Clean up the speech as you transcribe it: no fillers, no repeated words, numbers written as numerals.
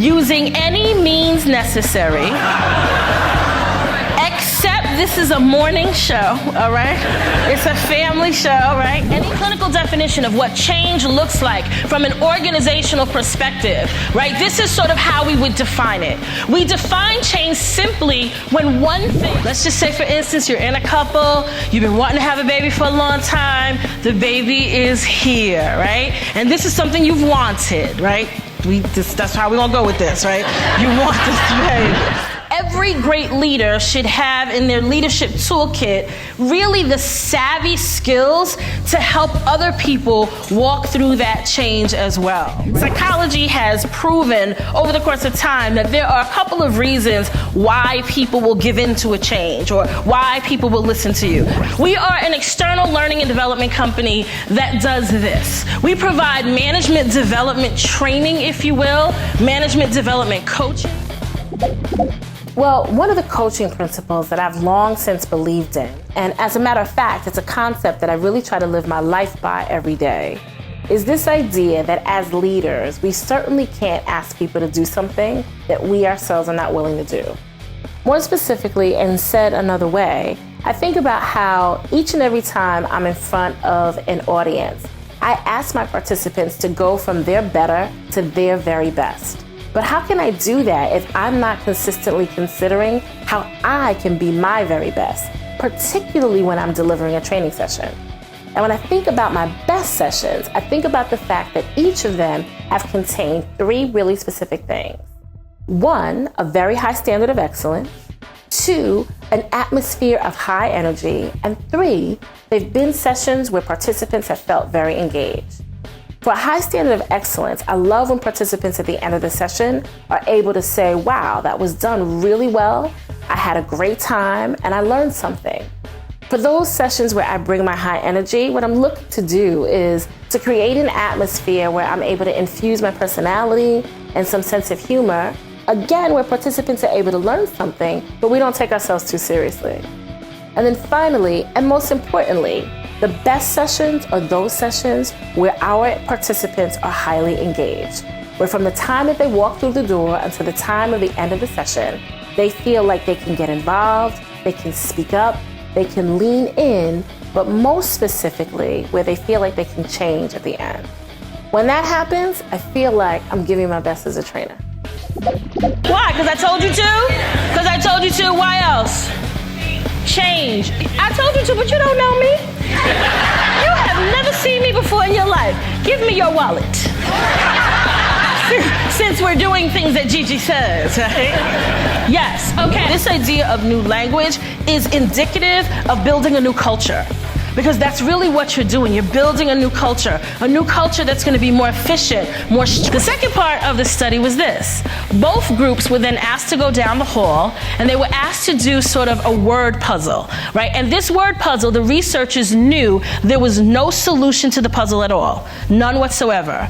using any means necessary, except this is a morning show, all right? It's a family show, right? Any clinical definition of what change looks like from an organizational perspective, right? This is sort of how we would define it. We define change simply when one thing, let's just say for instance, you're in a couple, you've been wanting to have a baby for a long time, the baby is here, right? And this is something you've wanted, right? That's how we're gonna go with this, right? You want this baby. Every great leader should have in their leadership toolkit really the savvy skills to help other people walk through that change as well. Psychology has proven over the course of time that there are a couple of reasons why people will give in to a change or why people will listen to you. We are an external learning and development company that does this. We provide management development training, if you will, management development coaching. Well, one of the coaching principles that I've long since believed in, and as a matter of fact, it's a concept that I really try to live my life by every day, is this idea that as leaders, we certainly can't ask people to do something that we ourselves are not willing to do. More specifically, and said another way, I think about how each and every time I'm in front of an audience, I ask my participants to go from their better to their very best. But how can I do that if I'm not consistently considering how I can be my very best, particularly when I'm delivering a training session? And when I think about my best sessions, I think about the fact that each of them have contained three really specific things. One, a very high standard of excellence. Two, an atmosphere of high energy. And three, they've been sessions where participants have felt very engaged. For a high standard of excellence, I love when participants at the end of the session are able to say, wow, that was done really well. I had a great time and I learned something. For those sessions where I bring my high energy, what I'm looking to do is to create an atmosphere where I'm able to infuse my personality and some sense of humor, again, where participants are able to learn something, but we don't take ourselves too seriously. And then finally, and most importantly, the best sessions are those sessions where our participants are highly engaged, where from the time that they walk through the door until the time of the end of the session, they feel like they can get involved, they can speak up, they can lean in, but most specifically, where they feel like they can change at the end. When that happens, I feel like I'm giving my best as a trainer. Why? Because I told you to? Because I told you to? Why else? Change. I told you to, but you don't know me. You have never seen me before in your life. Give me your wallet. Since we're doing things that Gigi says, right? Yes, okay. This idea of new language is indicative of building a new culture. Because that's really what you're doing. You're building a new culture that's going to be more efficient, more. The second part of the study was this. Both groups were then asked to go down the hall, and they were asked to do sort of a word puzzle, right? And this word puzzle, the researchers knew there was no solution to the puzzle at all, none whatsoever.